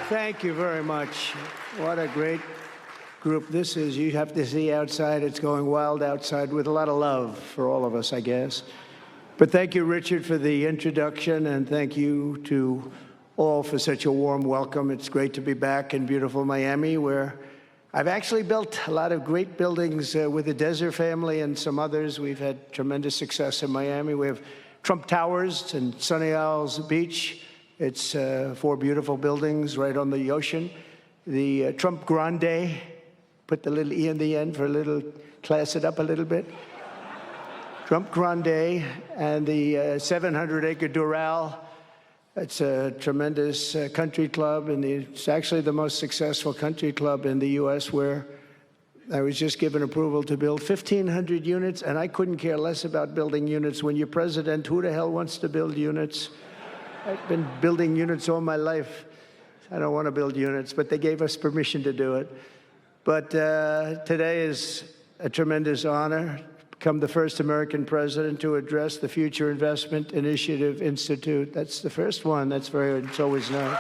Thank you very much. What a great group this is. You have to see outside. It's going wild outside with a lot of love for all of us, I guess. But thank you, Richard, for the introduction, and thank you to all for such a warm welcome. It's great to be back in beautiful Miami, where I've actually built a lot of great buildings with the Desert family and some others. We've had tremendous success in Miami. We have Trump Towers and Sunny Isles Beach. It's 4 beautiful buildings right on the ocean. The Trump Grande, put the little E in the end for a little, class it up a little bit. Trump Grande and the 700-acre Doral. It's a tremendous country club, and it's actually the most successful country club in the U.S., where I was just given approval to build 1,500 units, and I couldn't care less about building units. When you're president, who the hell wants to build units? I've been building units all my life. I don't want to build units, but they gave us permission to do it. But today is a tremendous honor. Become the first American president to address the Future Investment Initiative Institute. That's the first one. It's always known.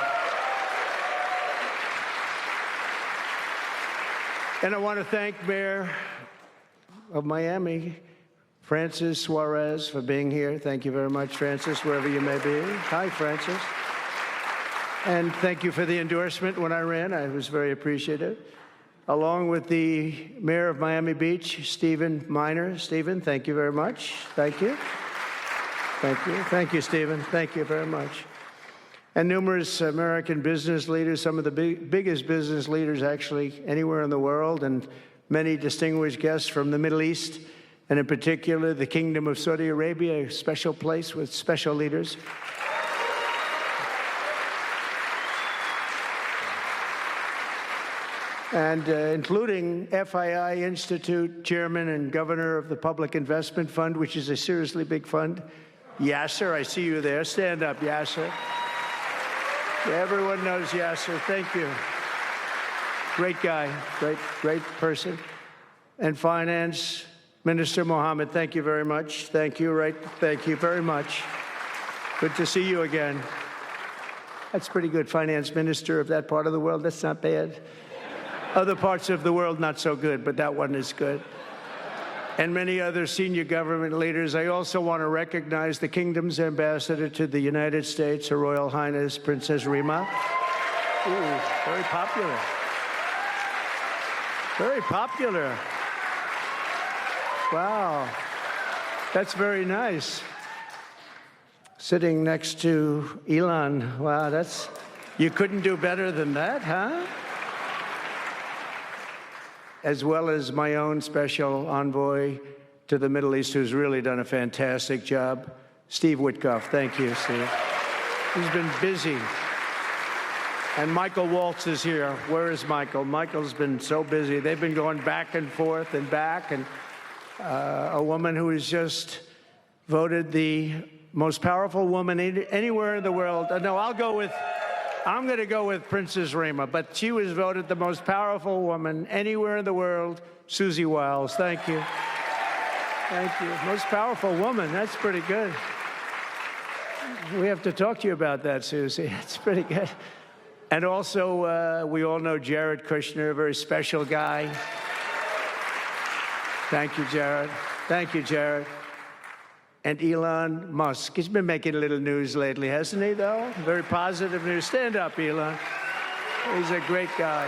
And I want to thank Mayor of Miami, Francis Suarez, for being here. Thank you very much, Francis, wherever you may be. Hi, Francis. And thank you for the endorsement when I ran. I was very appreciative. Along with the Mayor of Miami Beach, Stephen Miner. Stephen, thank you very much. Thank you. Thank you. Thank you, Stephen. Thank you very much. And numerous American business leaders, some of the biggest business leaders actually anywhere in the world, and many distinguished guests from the Middle East, and in particular, the Kingdom of Saudi Arabia, a special place with special leaders. And including FII Institute Chairman and Governor of the Public Investment Fund, which is a seriously big fund. Yasser, I see you there. Stand up, Yasser. Everyone knows Yasser. Thank you. Great guy, great person. And Finance Minister Mohammed, thank you very much. Thank you, thank you very much. Good to see you again. That's pretty good, Finance Minister of that part of the world. That's not bad. Other parts of the world, not so good, but that one is good. And many other senior government leaders. I also want to recognize the Kingdom's ambassador to the United States, Her Royal Highness Princess Rima. Ooh, very popular. Very popular. Wow, that's very nice. Sitting next to Elon. Wow, you couldn't do better than that, huh? As well as my own special envoy to the Middle East, who's really done a fantastic job, Steve Witkoff. Thank you, Steve. He's been busy. And Michael Waltz is here. Where is Michael? Michael's been so busy. They've been going back and forth and back, and a woman who is just voted the most powerful woman anywhere in the world. No, I'm going to go with Princess Rima, but she was voted the most powerful woman anywhere in the world, Susie Wiles. Thank you. Thank you. Most powerful woman. That's pretty good. We have to talk to you about that, Susie. It's pretty good. And also, we all know Jared Kushner, a very special guy. Thank you, Jared. Thank you, Jared. And Elon Musk. He's been making a little news lately, hasn't he, though? Very positive news. Stand up, Elon. He's a great guy.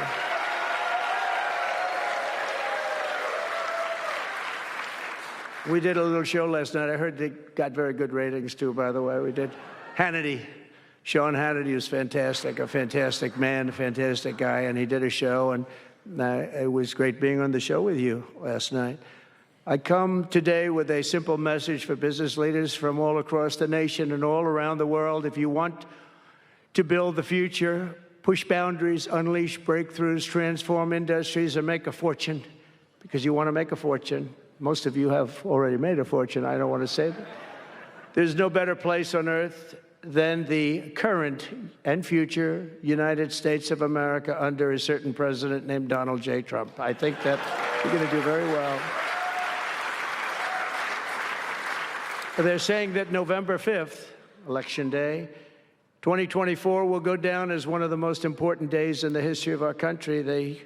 We did a little show last night. I heard they got very good ratings, too, by the way. We did. Hannity. Sean Hannity was fantastic, a fantastic man, a fantastic guy, and he did a show, and it was great being on the show with you last night. I come today with a simple message for business leaders from all across the nation and all around the world. If you want to build the future, push boundaries, unleash breakthroughs, transform industries, and make a fortune, because you want to make a fortune. Most of you have already made a fortune. I don't want to say that. There's no better place on earth than the current and future United States of America under a certain president named Donald J. Trump. I think that you're going to do very well. They're saying that November 5th, Election Day, 2024 will go down as one of the most important days in the history of our country. They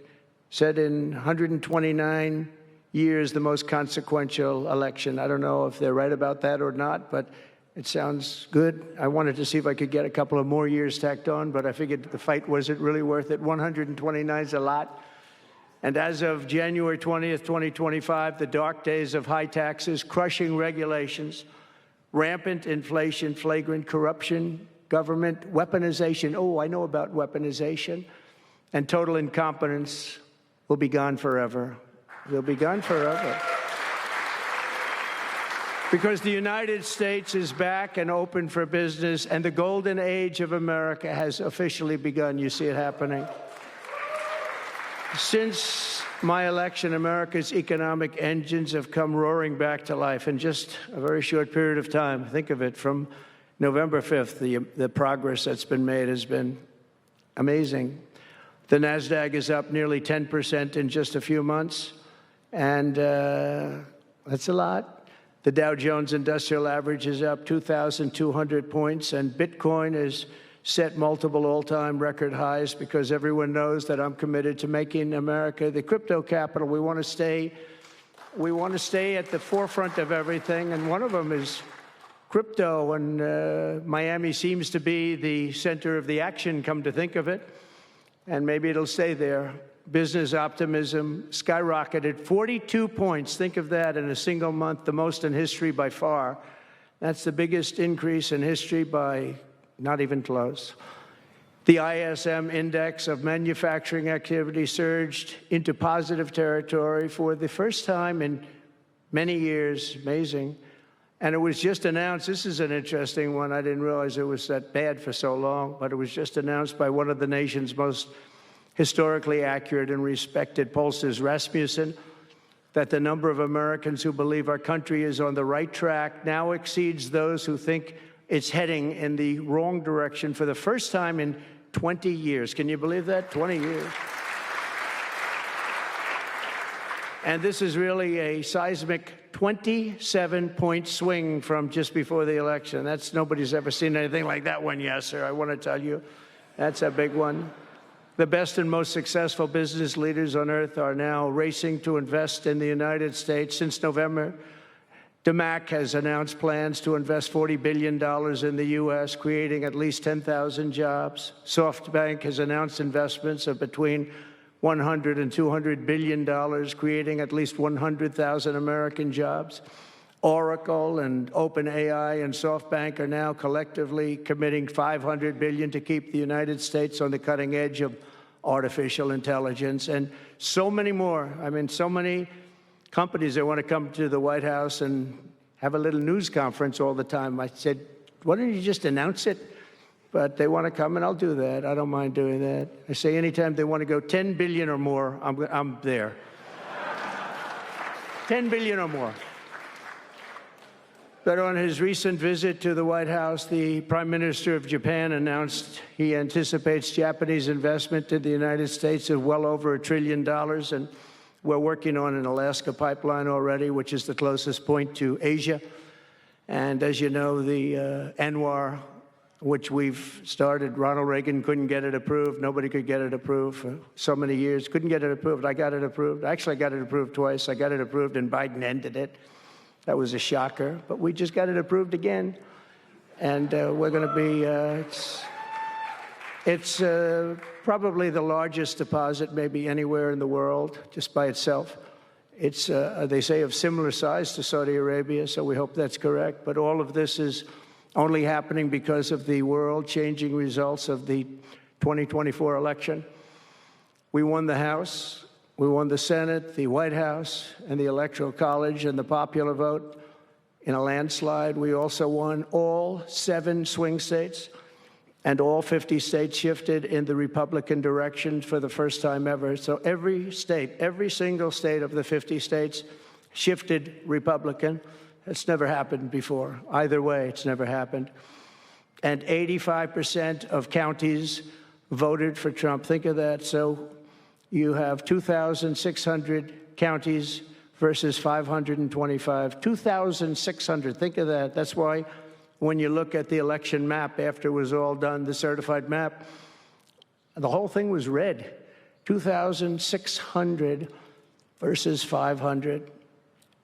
said in 129 years, the most consequential election. I don't know if they're right about that or not, but it sounds good. I wanted to see if I could get a couple of more years tacked on, but I figured the fight wasn't really worth it. 129 is a lot. And as of January 20th, 2025, the dark days of high taxes, crushing regulations, rampant inflation, flagrant corruption, government weaponization, oh, I know about weaponization, and total incompetence will be gone forever. They'll be gone forever. Because the United States is back and open for business, and the golden age of America has officially begun. You see it happening. Since my election, America's economic engines have come roaring back to life in just a very short period of time. Think of it, from November 5th, the progress that's been made has been amazing. The NASDAQ is up nearly 10% in just a few months, and that's a lot. The Dow Jones Industrial Average is up 2,200 points, and Bitcoin has set multiple all-time record highs because everyone knows that I'm committed to making America the crypto capital. We want to stay at the forefront of everything, and one of them is crypto, and Miami seems to be the center of the action, come to think of it, and maybe it'll stay there. Business optimism skyrocketed 42 points. Think of that in a single month, the most in history by far. That's the biggest increase in history by not even close. The ISM index of manufacturing activity surged into positive territory for the first time in many years. Amazing. And it was just announced, this is an interesting one, I didn't realize it was that bad for so long, but it was just announced by one of the nation's most historically accurate and respected pollsters, Rasmussen, that the number of Americans who believe our country is on the right track now exceeds those who think it's heading in the wrong direction for the first time in 20 years. Can you believe that? 20 years. And this is really a seismic 27-point swing from just before the election. Nobody's ever seen anything like that one yet, sir. I want to tell you, that's a big one. The best and most successful business leaders on earth are now racing to invest in the United States. Since November, DMAC has announced plans to invest $40 billion in the U.S., creating at least 10,000 jobs. SoftBank has announced investments of between $100 and $200 billion, creating at least 100,000 American jobs. Oracle and OpenAI and SoftBank are now collectively committing $500 billion to keep the United States on the cutting edge of artificial intelligence, and so many more. I mean, so many companies that want to come to the White House and have a little news conference all the time. I said, why don't you just announce it? But they want to come, and I'll do that. I don't mind doing that. I say anytime they want to go 10 billion or more, I'm there. 10 billion or more. But on his recent visit to the White House, the Prime Minister of Japan announced he anticipates Japanese investment in the United States of well over $1 trillion. And we're working on an Alaska pipeline already, which is the closest point to Asia. And as you know, the ANWR, which we've started, Ronald Reagan couldn't get it approved. Nobody could get it approved for so many years. Couldn't get it approved. I got it approved. Actually, I got it approved twice. I got it approved, and Biden ended it. That was a shocker, but we just got it approved again. And we're going to be, it's probably the largest deposit maybe anywhere in the world, just by itself. It's, they say, of similar size to Saudi Arabia, so we hope that's correct. But all of this is only happening because of the world-changing results of the 2024 election. We won the House. We won the Senate, the White House, and the Electoral College, and the popular vote in a landslide. We also won all 7 swing states, and all 50 states shifted in the Republican direction for the first time ever. So every state, every single state of the 50 states shifted Republican. It's never happened before. Either way, it's never happened. And 85% of counties voted for Trump. Think of that. So you have 2,600 counties versus 525. 2,600. Think of that. That's why When you look at the election map after it was all done, the certified map, the whole thing was red. 2,600 versus 500.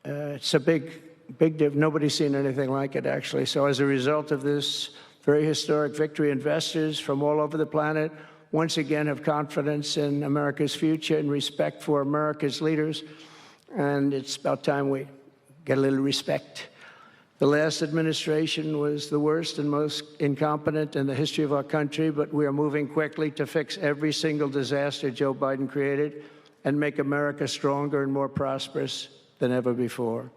It's a big difference. Nobody's seen anything like it, actually. So as a result of this very historic victory, investors from all over the planet once again have confidence in America's future and respect for America's leaders. And it's about time we get a little respect. The last administration was the worst and most incompetent in the history of our country, but we are moving quickly to fix every single disaster Joe Biden created and make America stronger and more prosperous than ever before.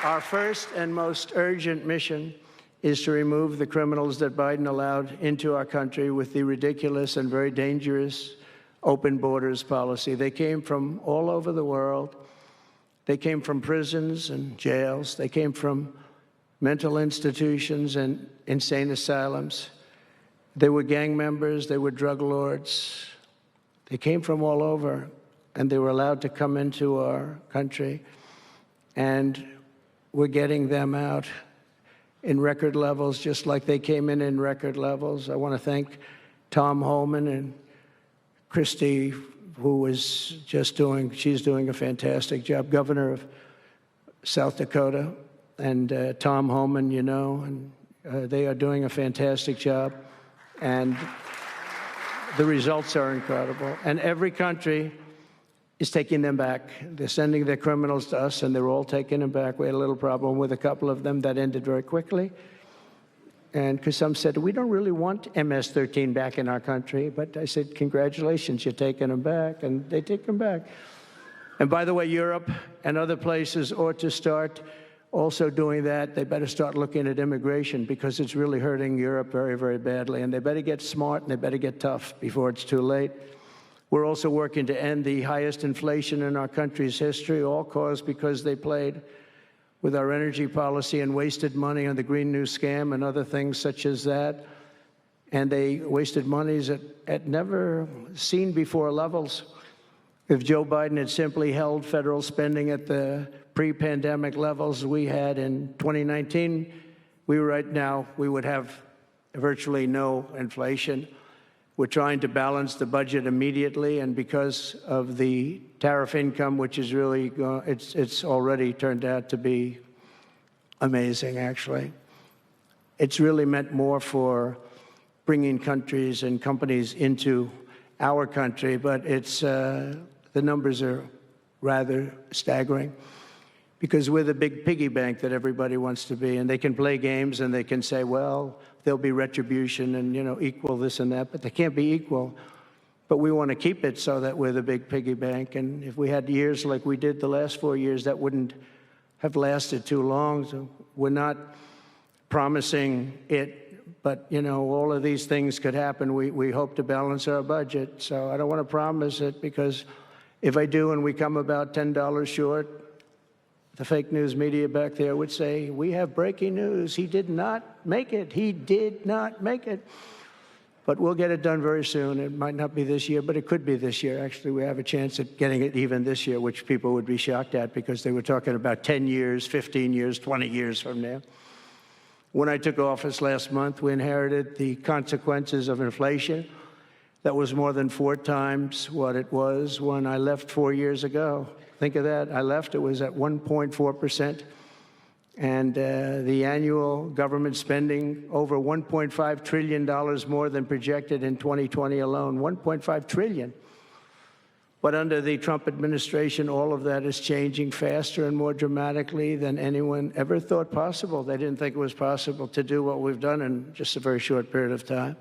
Our first and most urgent mission is to remove the criminals that Biden allowed into our country with the ridiculous and very dangerous open borders policy. They came from all over the world. They came from prisons and jails. They came from mental institutions and insane asylums. They were gang members. They were drug lords. They came from all over, and they were allowed to come into our country. And we're getting them out in record levels, just like they came in record levels. I want to thank Tom Homan and Christie, who was just she's doing a fantastic job, governor of South Dakota, and Tom Homan, you know, and they are doing a fantastic job. And the results are incredible. And every country is taking them back. They're sending their criminals to us, and they're all taking them back. We had a little problem with a couple of them that ended very quickly. And because some said, we don't really want MS-13 back in our country. But I said, congratulations, you're taking them back. And they take them back. And by the way, Europe and other places ought to start also doing that. They better start looking at immigration, because it's really hurting Europe very, very badly. And they better get smart, and they better get tough before it's too late. We're also working to end the highest inflation in our country's history, all caused because they played with our energy policy and wasted money on the Green New Scam and other things such as that. And they wasted monies at never seen before levels. If Joe Biden had simply held federal spending at the pre-pandemic levels we had in 2019, we would have virtually no inflation. We're trying to balance the budget immediately, and because of the tariff income, which is really, it's already turned out to be amazing, actually. It's really meant more for bringing countries and companies into our country, but the numbers are rather staggering, because we're the big piggy bank that everybody wants to be, and they can play games and they can say, well, there'll be retribution and, equal this and that, but they can't be equal. But we want to keep it so that we're the big piggy bank. And if we had years like we did the last 4 years, that wouldn't have lasted too long. So we're not promising it, but, all of these things could happen. We hope to balance our budget. So I don't want to promise it, because if I do and we come about $10 short, the fake news media back there would say, we have breaking news. He did not make it. He did not make it. But we'll get it done very soon. It might not be this year, but it could be this year. Actually, we have a chance at getting it even this year, which people would be shocked at, because they were talking about 10 years, 15 years, 20 years from now. When I took office last month, we inherited the consequences of inflation. That was more than 4 times what it was when I left 4 years ago. Think of that. I left, it was at 1.4%. And the annual government spending over $1.5 trillion more than projected in 2020 alone. 1.5 trillion. But under the Trump administration, all of that is changing faster and more dramatically than anyone ever thought possible. They didn't think it was possible to do what we've done in just a very short period of time.